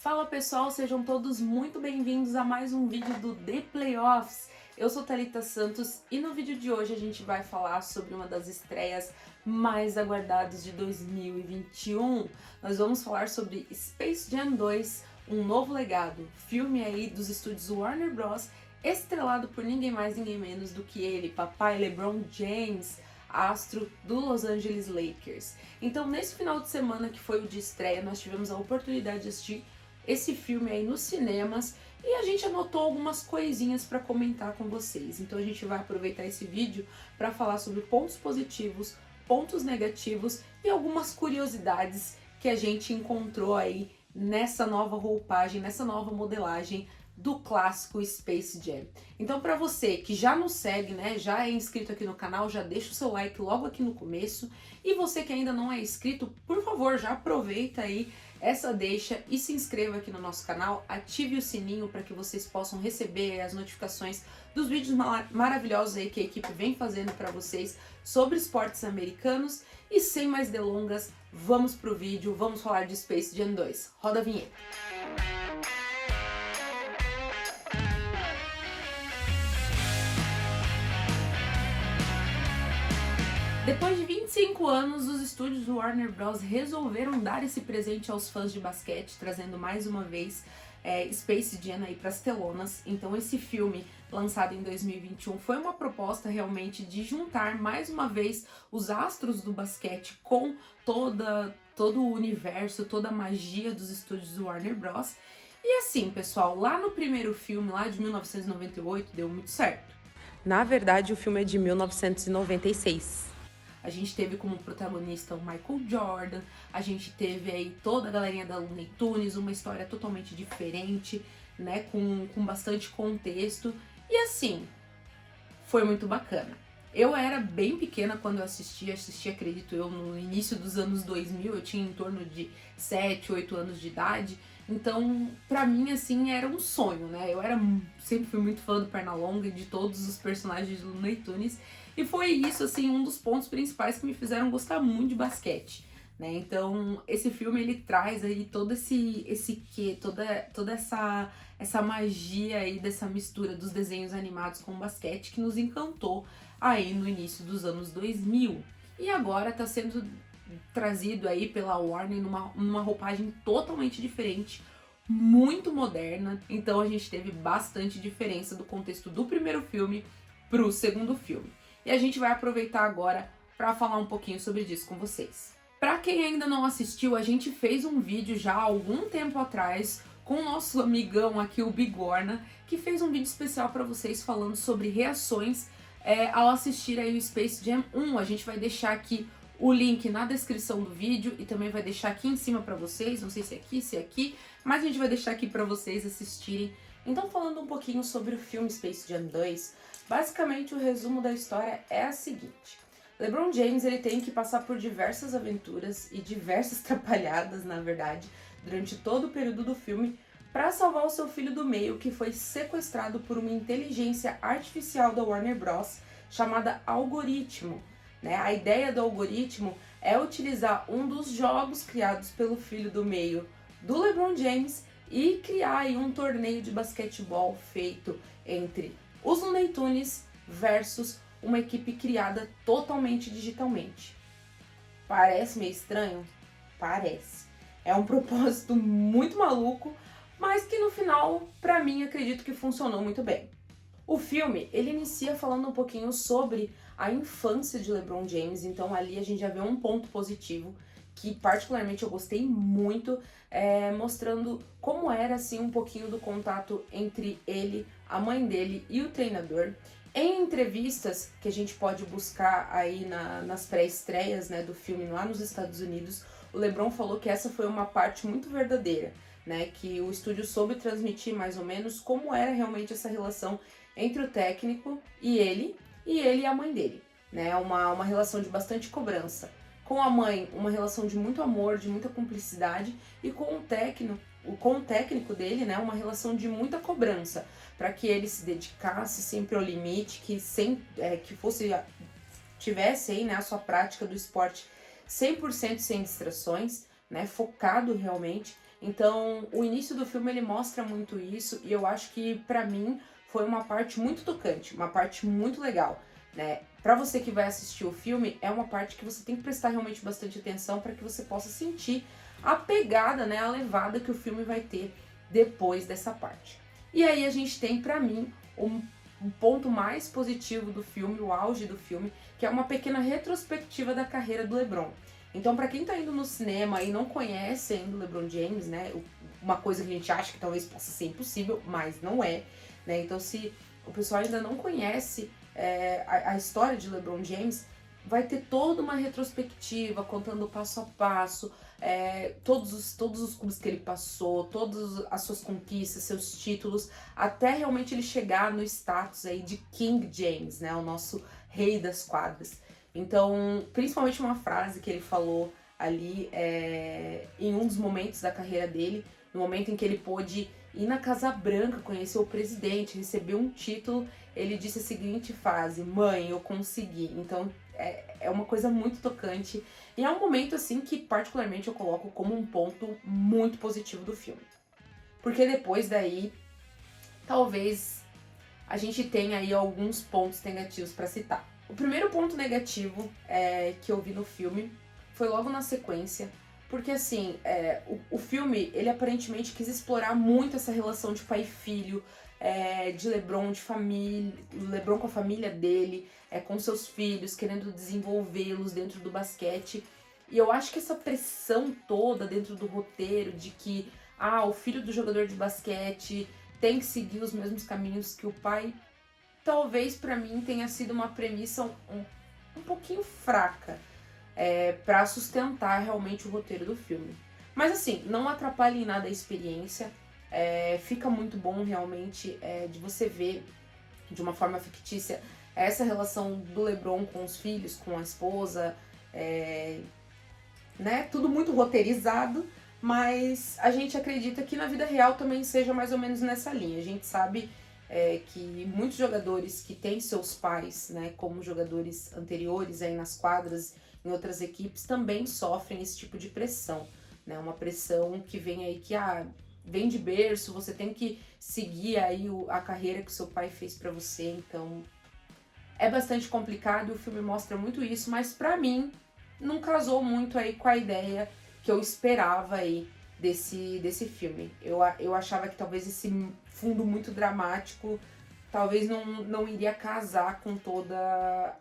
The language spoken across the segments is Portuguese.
Fala pessoal, sejam todos muito bem-vindos a mais um vídeo do The Playoffs. Eu sou Thalita Santos e no vídeo de hoje a gente vai falar sobre uma das estreias mais aguardadas de 2021. Nós vamos falar sobre Space Jam 2, Um Novo Legado, filme aí dos estúdios Warner Bros, estrelado por ninguém mais, ninguém menos do que ele, papai LeBron James, astro do Los Angeles Lakers. Então, nesse final de semana que foi o de estreia, nós tivemos a oportunidade de assistir esse filme aí nos cinemas e a gente anotou algumas coisinhas para comentar com vocês. Então a gente vai aproveitar esse vídeo para falar sobre pontos positivos, pontos negativos e algumas curiosidades que a gente encontrou aí nessa nova roupagem, nessa nova modelagem do clássico Space Jam. Então, para você que já nos segue, né, já é inscrito aqui no canal, já deixa o seu like logo aqui no começo. E você que ainda não é inscrito, por favor, já aproveita aí essa deixa e se inscreva aqui no nosso canal, ative o sininho para que vocês possam receber as notificações dos vídeos maravilhosos aí que a equipe vem fazendo para vocês sobre esportes americanos. E sem mais delongas, vamos pro vídeo, vamos falar de Space Jam 2. Roda a vinheta. Depois de 25 anos, os estúdios do Warner Bros. Resolveram dar esse presente aos fãs de basquete, trazendo mais uma vez Space Jam aí para as telonas. Então esse filme, lançado em 2021, foi uma proposta realmente de juntar mais uma vez os astros do basquete com todo o universo, toda a magia dos estúdios do Warner Bros. E assim, pessoal, lá no primeiro filme, lá de 1998, deu muito certo. Na verdade, o filme é de 1996. A gente teve como protagonista o Michael Jordan, a gente teve aí toda a galerinha da Looney Tunes, uma história totalmente diferente, né, com bastante contexto, e assim, foi muito bacana. Eu era bem pequena quando eu assisti, acredito eu, no início dos anos 2000, eu tinha em torno de 7, 8 anos de idade, então pra mim, assim, era um sonho, né, sempre fui muito fã do Pernalonga e de todos os personagens do Looney Tunes, e foi isso, assim, um dos pontos principais que me fizeram gostar muito de basquete, né? Então, esse filme, ele traz aí todo esse quê, toda essa magia aí dessa mistura dos desenhos animados com o basquete que nos encantou aí no início dos anos 2000. E agora tá sendo trazido aí pela Warner numa roupagem totalmente diferente, muito moderna. Então a gente teve bastante diferença do contexto do primeiro filme pro segundo filme. E a gente vai aproveitar agora para falar um pouquinho sobre isso com vocês. Para quem ainda não assistiu, a gente fez um vídeo já há algum tempo atrás com o nosso amigão aqui, o Bigorna, que fez um vídeo especial para vocês falando sobre reações ao assistir aí o Space Jam 1. A gente vai deixar aqui o link na descrição do vídeo e também vai deixar aqui em cima para vocês, não sei se é aqui, mas a gente vai deixar aqui para vocês assistirem. Então, falando um pouquinho sobre o filme Space Jam 2, basicamente o resumo da história é a seguinte: LeBron James, ele tem que passar por diversas aventuras e diversas atrapalhadas, na verdade, durante todo o período do filme, para salvar o seu filho do meio, que foi sequestrado por uma inteligência artificial da Warner Bros. Chamada Algoritmo. Né? A ideia do Algoritmo é utilizar um dos jogos criados pelo filho do meio do LeBron James e criar aí um torneio de basquetebol feito entre os Looney Tunes versus uma equipe criada totalmente digitalmente. Parece meio estranho? Parece. É um propósito muito maluco, mas que no final, pra mim, acredito que funcionou muito bem. O filme, ele inicia falando um pouquinho sobre a infância de LeBron James, então ali a gente já vê um ponto positivo, que particularmente eu gostei muito, mostrando como era assim um pouquinho do contato entre ele, a mãe dele e o treinador. Em entrevistas que a gente pode buscar aí nas pré-estreias, né, do filme lá nos Estados Unidos, o LeBron falou que essa foi uma parte muito verdadeira, né, que o estúdio soube transmitir mais ou menos como era realmente essa relação entre o técnico e ele e a mãe dele, né, uma relação de bastante cobrança. Com a mãe, uma relação de muito amor, de muita cumplicidade, e com o técnico dele, né, uma relação de muita cobrança, para que ele se dedicasse sempre ao limite, que tivesse aí, né, a sua prática do esporte 100% sem distrações, né, focado realmente. Então, o início do filme ele mostra muito isso e eu acho que pra mim foi uma parte muito tocante, uma parte muito legal, né? Pra você que vai assistir o filme, é uma parte que você tem que prestar realmente bastante atenção para que você possa sentir a pegada, né, a levada que o filme vai ter depois dessa parte. E aí a gente tem pra mim um ponto mais positivo do filme, o auge do filme, que é uma pequena retrospectiva da carreira do LeBron. Então, pra quem tá indo no cinema e não conhece ainda o LeBron James, né, uma coisa que a gente acha que talvez possa ser impossível, mas não é, né? Então, se o pessoal ainda não conhece a história de LeBron James, vai ter toda uma retrospectiva contando passo a passo, todos os clubes que ele passou, todas as suas conquistas, seus títulos, até realmente ele chegar no status aí de King James, né, o nosso rei das quadras. Então, principalmente uma frase que ele falou ali em um dos momentos da carreira dele, no momento em que ele pôde ir na Casa Branca, conhecer o presidente, receber um título, ele disse a seguinte frase: "Mãe, eu consegui". Então, é uma coisa muito tocante e é um momento assim que particularmente eu coloco como um ponto muito positivo do filme. Porque depois daí, talvez a gente tenha aí alguns pontos negativos para citar. O primeiro ponto negativo que eu vi no filme foi logo na sequência, porque assim, o filme, ele aparentemente quis explorar muito essa relação de pai e filho, de LeBron, de família, LeBron com a família dele, com seus filhos, querendo desenvolvê-los dentro do basquete. E eu acho que essa pressão toda dentro do roteiro de que o filho do jogador de basquete tem que seguir os mesmos caminhos que o pai, talvez pra mim tenha sido uma premissa um pouquinho fraca para sustentar realmente o roteiro do filme. Mas assim, não atrapalha em nada a experiência, fica muito bom realmente de você ver de uma forma fictícia essa relação do LeBron com os filhos, com a esposa, né? Tudo muito roteirizado, mas a gente acredita que na vida real também seja mais ou menos nessa linha. A gente sabe que muitos jogadores que têm seus pais, né, como jogadores anteriores aí nas quadras, em outras equipes, também sofrem esse tipo de pressão, né? Uma pressão que vem aí que vem de berço, você tem que seguir aí a carreira que o seu pai fez pra você, então é bastante complicado e o filme mostra muito isso, mas pra mim não casou muito aí com a ideia que eu esperava aí desse filme. Eu achava que talvez esse fundo muito dramático talvez não iria casar com toda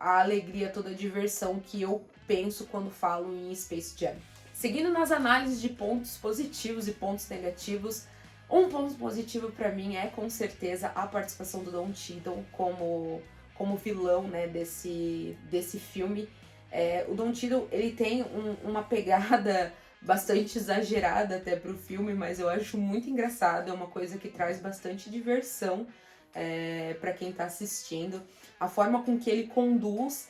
a alegria, toda a diversão que eu penso quando falo em Space Jam. Seguindo nas análises de pontos positivos e pontos negativos, um ponto positivo pra mim é com certeza a participação do Don Cheadle como vilão, né, desse filme. O Don Cheadle, ele tem uma pegada bastante exagerada até pro filme, mas eu acho muito engraçado, é uma coisa que traz bastante diversão para quem tá assistindo. A forma com que ele conduz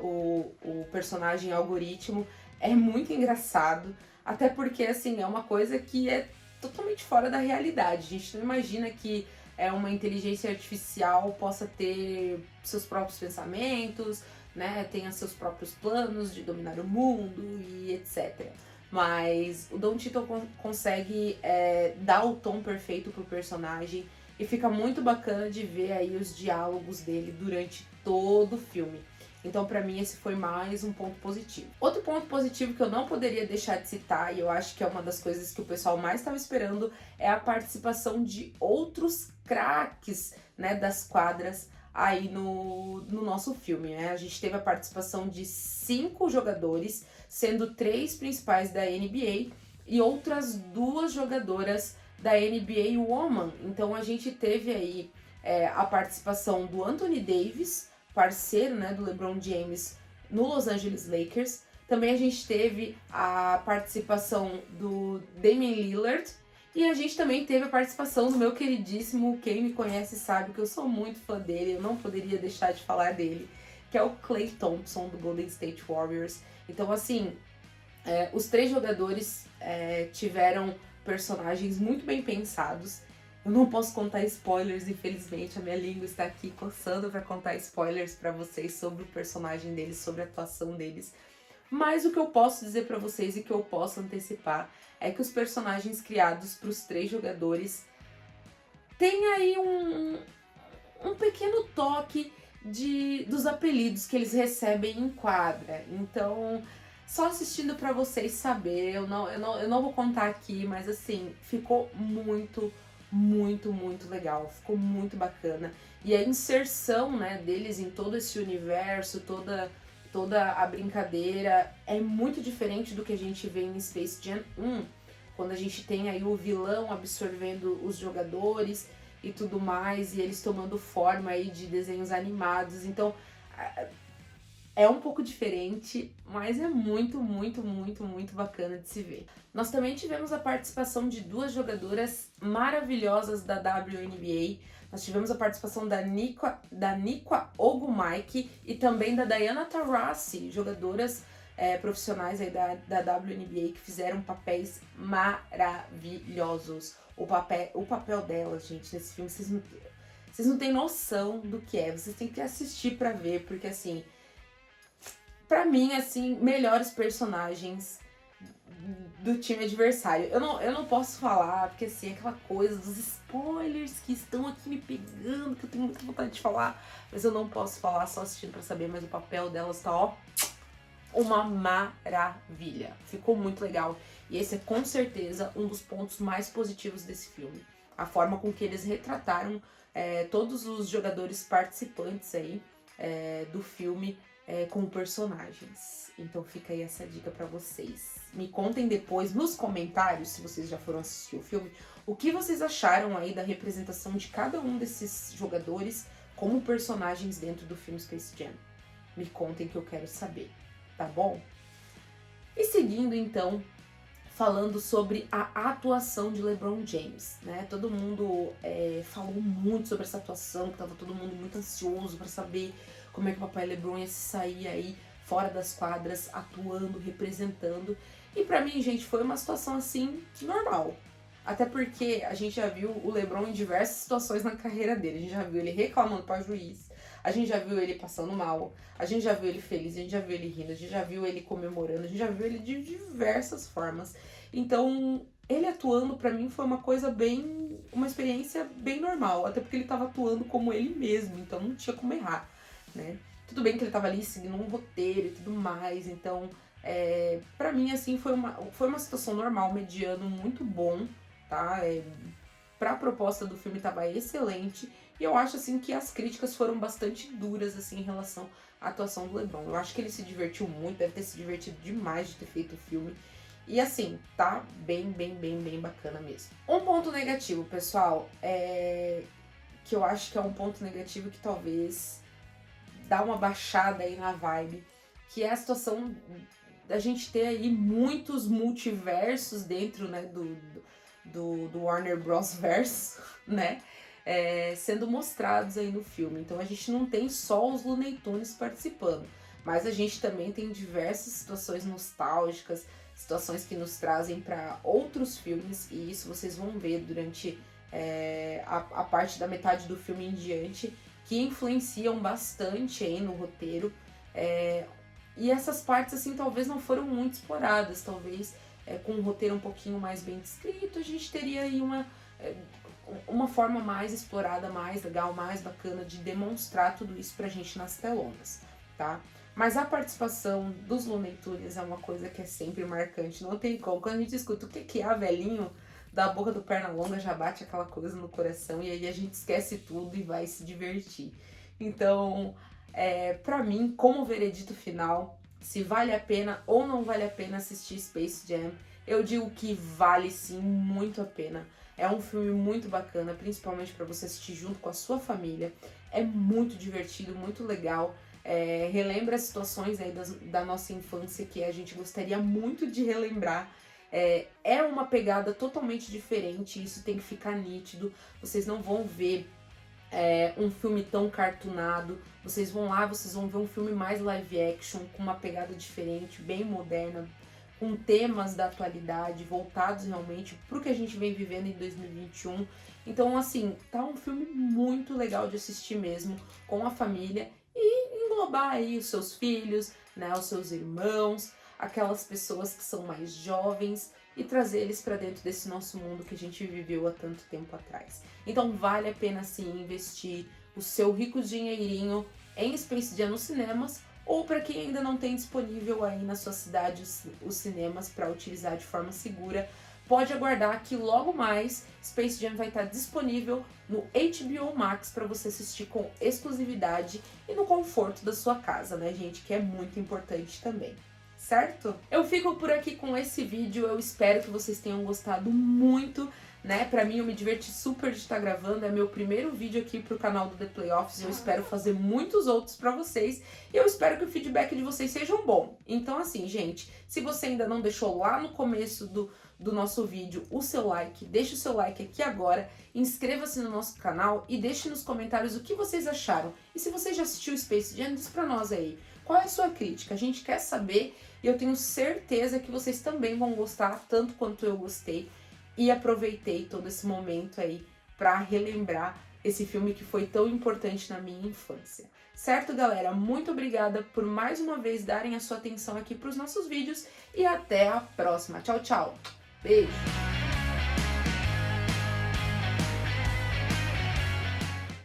o personagem algoritmo é muito engraçado, até porque assim, é uma coisa que é totalmente fora da realidade. A gente não imagina que uma inteligência artificial possa ter seus próprios pensamentos, né, tenha seus próprios planos de dominar o mundo e etc. Mas o Don Cheadle consegue dar o tom perfeito pro personagem e fica muito bacana de ver aí os diálogos dele durante todo o filme. Então, pra mim, esse foi mais um ponto positivo. Outro ponto positivo que eu não poderia deixar de citar, e eu acho que é uma das coisas que o pessoal mais estava esperando, é a participação de outros craques, né, das quadras aí no nosso filme, né? A gente teve a participação de 5 jogadores, sendo 3 principais da NBA e outras 2 jogadoras da NBA Woman. Então a gente teve aí a participação do Anthony Davis, parceiro, né, do LeBron James no Los Angeles Lakers. Também a gente teve a participação do Damian Lillard e a gente também teve a participação do meu queridíssimo, quem me conhece sabe que eu sou muito fã dele, eu não poderia deixar de falar dele, que é o Klay Thompson do Golden State Warriors. Então assim, os 3 jogadores tiveram personagens muito bem pensados. Eu não posso contar spoilers, infelizmente, a minha língua está aqui coçando para contar spoilers para vocês sobre o personagem deles, sobre a atuação deles. Mas o que eu posso dizer pra vocês e que eu posso antecipar é que os personagens criados pros 3 jogadores têm aí um pequeno toque dos apelidos que eles recebem em quadra. Então, só assistindo pra vocês saber, eu não vou contar aqui, mas assim, ficou muito, muito, muito legal. Ficou muito bacana. E a inserção, né, deles em todo esse universo, toda a brincadeira é muito diferente do que a gente vê em Space Jam 1, quando a gente tem aí o vilão absorvendo os jogadores e tudo mais, e eles tomando forma aí de desenhos animados. Então, é um pouco diferente, mas é muito, muito, muito, muito bacana de se ver. Nós também tivemos a participação de 2 jogadoras maravilhosas da WNBA. Nós tivemos a participação da Nikwa Ogumike e também da Diana Taurasi, jogadoras profissionais aí da WNBA que fizeram papéis maravilhosos. O papel delas, gente, nesse filme, vocês não têm noção do que é. Vocês têm que assistir pra ver, porque assim, pra mim, assim, melhores personagens do time adversário. Eu não posso falar, porque assim, aquela coisa dos spoilers que estão aqui me pegando, que eu tenho muita vontade de falar, mas eu não posso falar só assistindo pra saber, mas o papel delas tá, ó, uma maravilha. Ficou muito legal. E esse é com certeza um dos pontos mais positivos desse filme. A forma com que eles retrataram todos os jogadores participantes aí do filme como personagens. Então fica aí essa dica pra vocês. Me contem depois nos comentários, se vocês já foram assistir o filme, o que vocês acharam aí da representação de cada um desses jogadores como personagens dentro do filme Space Jam. Me contem que eu quero saber, tá bom? E seguindo então, falando sobre a atuação de LeBron James, né? Todo mundo falou muito sobre essa atuação, que tava todo mundo muito ansioso pra saber como é que o papai LeBron ia se sair aí fora das quadras, atuando, representando. E pra mim, gente, foi uma situação assim, normal. Até porque a gente já viu o LeBron em diversas situações na carreira dele. A gente já viu ele reclamando para juiz, a gente já viu ele passando mal, a gente já viu ele feliz, a gente já viu ele rindo, a gente já viu ele comemorando, a gente já viu ele de diversas formas. Então, ele atuando pra mim foi uma coisa uma experiência bem normal, até porque ele tava atuando como ele mesmo, então não tinha como errar, né? Tudo bem que ele tava ali seguindo um roteiro e tudo mais, então, pra mim, assim, foi uma situação normal, mediano, muito bom, tá? Pra proposta do filme tava excelente, e eu acho, assim, que as críticas foram bastante duras, assim, em relação à atuação do LeBron. Eu acho que ele se divertiu muito, deve ter se divertido demais de ter feito o filme. E assim, tá bem, bem, bem, bem bacana mesmo. Um ponto negativo, pessoal, que eu acho que é um ponto negativo que talvez dá uma baixada aí na vibe, que é a situação da gente ter aí muitos multiversos dentro, né, do Warner Bros. Verso, né, sendo mostrados aí no filme. Então a gente não tem só os Looney Tunes participando, mas a gente também tem diversas situações nostálgicas, situações que nos trazem para outros filmes, e isso vocês vão ver durante a parte da metade do filme em diante, que influenciam bastante aí no roteiro. E essas partes, assim, talvez não foram muito exploradas. Talvez com um roteiro um pouquinho mais bem descrito, a gente teria aí uma forma mais explorada, mais legal, mais bacana de demonstrar tudo isso pra gente nas telonas, tá? Mas a participação dos Looney Tunes é uma coisa que é sempre marcante, não tem como. Quando a gente escuta o que é velhinho, da boca do Pernalonga já bate aquela coisa no coração e aí a gente esquece tudo e vai se divertir. Então, pra mim, como veredito final, se vale a pena ou não vale a pena assistir Space Jam, eu digo que vale sim muito a pena. É um filme muito bacana, principalmente para você assistir junto com a sua família. É muito divertido, muito legal. Relembra situações aí da nossa infância que a gente gostaria muito de relembrar. É uma pegada totalmente diferente, isso tem que ficar nítido. Vocês não vão ver um filme tão cartoonado. Vocês vão lá, vocês vão ver um filme mais live action, com uma pegada diferente, bem moderna, com temas da atualidade, voltados realmente pro que a gente vem vivendo em 2021. Então, assim, tá um filme muito legal de assistir mesmo, com a família, e englobar aí os seus filhos, né, os seus irmãos, aquelas pessoas que são mais jovens e trazer eles para dentro desse nosso mundo que a gente viveu há tanto tempo atrás. Então vale a pena sim investir o seu rico dinheirinho em Space Jam nos cinemas, ou para quem ainda não tem disponível aí na sua cidade os cinemas para utilizar de forma segura, pode aguardar que logo mais Space Jam vai estar disponível no HBO Max para você assistir com exclusividade e no conforto da sua casa, né, gente? Que é muito importante também, certo? Eu fico por aqui com esse vídeo, eu espero que vocês tenham gostado muito, né? Pra mim, eu me diverti super de estar gravando, é meu primeiro vídeo aqui pro canal do The Playoffs, eu espero fazer muitos outros pra vocês, e eu espero que o feedback de vocês seja bom. Então assim, gente, se você ainda não deixou lá no começo do nosso vídeo o seu like, deixe o seu like aqui agora, inscreva-se no nosso canal e deixe nos comentários o que vocês acharam. E se você já assistiu Space Jam, diz pra nós aí, qual é a sua crítica? A gente quer saber e eu tenho certeza que vocês também vão gostar, tanto quanto eu gostei. E aproveitei todo esse momento aí para relembrar esse filme que foi tão importante na minha infância. Certo, galera? Muito obrigada por mais uma vez darem a sua atenção aqui para os nossos vídeos e até a próxima. Tchau, tchau. Beijo!